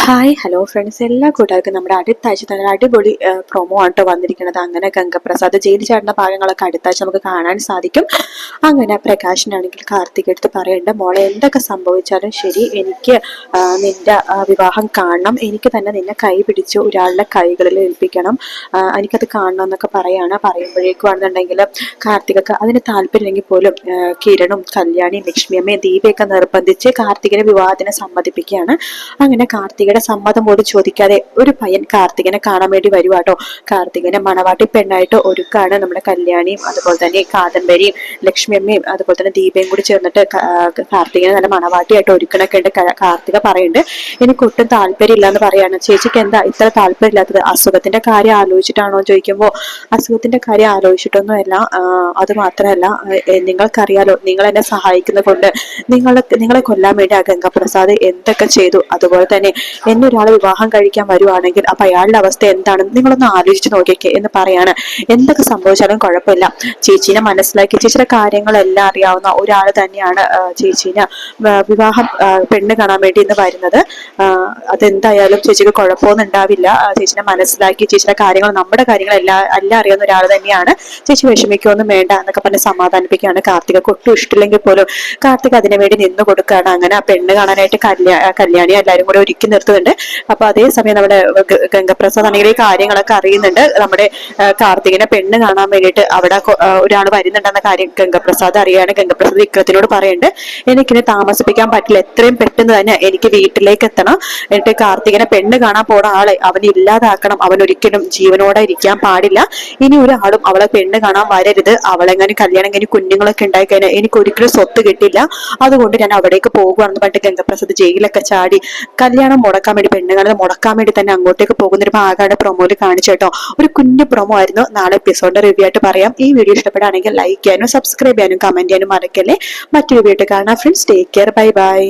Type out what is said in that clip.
Hi hello friends, എല്ലാ കൂട്ടുകാർക്കും നമ്മുടെ അടുത്ത ആഴ്ച തന്നെ അടിപൊളി പ്രൊമോ ആട്ടോ വന്നിരിക്കുന്നത്. അങ്ങനെ ഗംഗപ്രസാദ് ജയിൽ ചാടുന്ന ഭാഗങ്ങളൊക്കെ അടുത്ത ആഴ്ച നമുക്ക് കാണാൻ സാധിക്കും. അങ്ങനെ പ്രകാശനാണെങ്കിൽ കാർത്തിക് എടുത്ത് പറയേണ്ട, മോളെ എന്തൊക്കെ സംഭവിച്ചാലും ശരി, എനിക്ക് നിന്റെ വിവാഹം കാണണം, എനിക്ക് തന്നെ നിന്നെ കൈ പിടിച്ച് ഒരാളുടെ കൈകളിൽ ഏൽപ്പിക്കണം, എനിക്കത് കാണണം എന്നൊക്കെ പറയുമ്പോഴേക്കുവാണെന്നുണ്ടെങ്കിൽ കാർത്തികക്ക് അതിന് താല്പര്യമില്ലെങ്കിൽ പോലും കിരണും കല്യാണിയും ലക്ഷ്മിയമ്മയും ദീപയൊക്കെ നിർബന്ധിച്ച് കാർത്തികനെ വിവാഹത്തിന് സമ്മതിപ്പിക്കുകയാണ്. അങ്ങനെ കാർത്തികയുടെ സമ്മതം പോലും ചോദിക്കാതെ ഒരു പയ്യൻ കാർത്തികനെ കാണാൻ വേണ്ടി വരുവാട്ടോ. കാർത്തികനെ മണവാട്ടി പെണ്ണായിട്ട് ഒരുക്കാണ് നമ്മുടെ കല്യാണിയും അതുപോലെ തന്നെ കാദംബരിയും ലക്ഷ്മിയമ്മയും അതുപോലെ തന്നെ ദീപയും കൂടി ചേർന്നിട്ട് കാർത്തികനെ നല്ല മണവാട്ടിയായിട്ട് ഒരുക്കണൊക്കെ ഉണ്ട്. കാർത്തിക പറയുന്നുണ്ട്, എനിക്ക് ഒട്ടും താല്പര്യമില്ല എന്ന് പറയാണ്. ചേച്ചിക്ക് എന്താ ഇത്ര താല്പര്യമില്ലാത്തത്? അസുഖത്തിന്റെ കാര്യം ആലോചിച്ചിട്ടാണോ എന്ന് ചോദിക്കുമ്പോൾ അസുഖത്തിന്റെ കാര്യം ആലോചിച്ചിട്ടൊന്നുമല്ല, അത് മാത്രമല്ല നിങ്ങൾക്കറിയാലോ, നിങ്ങൾ എന്നെ സഹായിക്കുന്നത് കൊണ്ട് നിങ്ങളെ കൊല്ലാൻ വേണ്ടി ആ ഗംഗാപ്രസാദ് എന്തൊക്കെ ചെയ്തു. അതുപോലെ തന്നെ എന്നെ ഒരാളെ വിവാഹം കഴിക്കാൻ വരുവാണെങ്കിൽ അപ്പൊ അയാളുടെ അവസ്ഥ എന്താണെന്ന് നിങ്ങളൊന്ന് ആലോചിച്ച് നോക്കിയേക്കെ എന്ന് പറയാണ്. എന്തൊക്കെ സംഭവിച്ചാലും കുഴപ്പമില്ല, ചേച്ചീനെ മനസ്സിലാക്കി ചേച്ചിയുടെ കാര്യങ്ങളെല്ലാം അറിയാവുന്ന ഒരാൾ തന്നെയാണ് ചേച്ചീനെ വിവാഹം പെണ്ണ് കാണാൻ വേണ്ടി ഇന്ന് വരുന്നത്. അതെന്തായാലും ചേച്ചിക്ക് കുഴപ്പമൊന്നും ഉണ്ടാവില്ല. ചേച്ചിനെ മനസ്സിലാക്കി ചേച്ചിയുടെ കാര്യങ്ങൾ നമ്മുടെ കാര്യങ്ങളെല്ലാം അറിയാവുന്ന ഒരാൾ തന്നെയാണ്. ചേച്ചി വിഷമിക്കൊന്നും വേണ്ട എന്നൊക്കെ പറഞ്ഞ് സമാധാനിപ്പിക്കുകയാണ്. കാർത്തികക്ക് ഒട്ടും ഇഷ്ടമില്ലെങ്കിൽ പോലും കാർത്തിക് അതിനു വേണ്ടി നിന്ന് കൊടുക്കുകയാണ്. അങ്ങനെ ആ പെണ്ണ് കാണാനായിട്ട് കല്യാണി എല്ലാവരും കൂടെ ഒരുക്കി നിർത്തുന്നുണ്ട്. അപ്പൊ അതേസമയം നമ്മുടെ ഗംഗപ്രസാദ് ആണെങ്കിൽ ഈ കാര്യങ്ങളൊക്കെ അറിയുന്നുണ്ട്. നമ്മുടെ കാർത്തികിനെ പെണ്ണ് കാണാൻ വേണ്ടിയിട്ട് അവിടെ ഒരാൾ വരുന്നുണ്ടെന്ന കാര്യം ഗംഗപ്രസാദ് അറിയാണ്. ഗംഗപ്രസാദ് വിക്രത്തിനോട് പറയുന്നുണ്ട്, എനിക്കിനെ താമസിപ്പിക്കാൻ പറ്റില്ല, എത്രയും പെട്ടെന്ന് തന്നെ എനിക്ക് വീട്ടിലേക്ക് എത്തണം, എന്നിട്ട് കാർത്തികിനെ പെണ്ണ് കാണാൻ പോണ ആളെ അവൻ ഇല്ലാതാക്കണം, അവൻ ഒരിക്കലും ജീവനോടെ ഇരിക്കാൻ പാടില്ല, ഇനി ഒരാളും അവളെ പെണ്ണ് കാണാൻ വരരുത്, അവളെങ്ങനെ കല്യാണം കഴിഞ്ഞ് കുഞ്ഞുങ്ങളൊക്കെ ഉണ്ടായി കഴിഞ്ഞാൽ എനിക്ക് ഒരിക്കലും സ്വത്ത് കിട്ടില്ല, അതുകൊണ്ട് ഞാൻ അവിടേക്ക് പോകുകയാണെന്ന് പറഞ്ഞിട്ട് ഗംഗപ്രസാദ് ജയിലൊക്കെ ചാടി കല്യാണം മുടക്കാൻ വേണ്ടി, പെണ്ണുങ്ങളെ മുടക്കാൻ വേണ്ടി തന്നെ അങ്ങോട്ടേക്ക് പോകുന്ന ഒരു ഭാഗമാണ് പ്രൊമോയിൽ കാണിച്ചു കേട്ടോ. ഒരു കുഞ്ഞു പ്രൊമോ ആയിരുന്നു. നാളെ എപ്പിസോഡിന്റെ റിവ്യൂ ആയിട്ട് പറയാം. ഈ വീഡിയോ ഇഷ്ടപ്പെടുകയാണെങ്കിൽ ലൈക്ക് ചെയ്യാനും സബ്സ്ക്രൈബ് ചെയ്യാനും കമന്റ് ചെയ്യാനും മറക്കല്ലേ. മറ്റൊരു വീഡിയോ കാണാം friends. Take care, bye bye.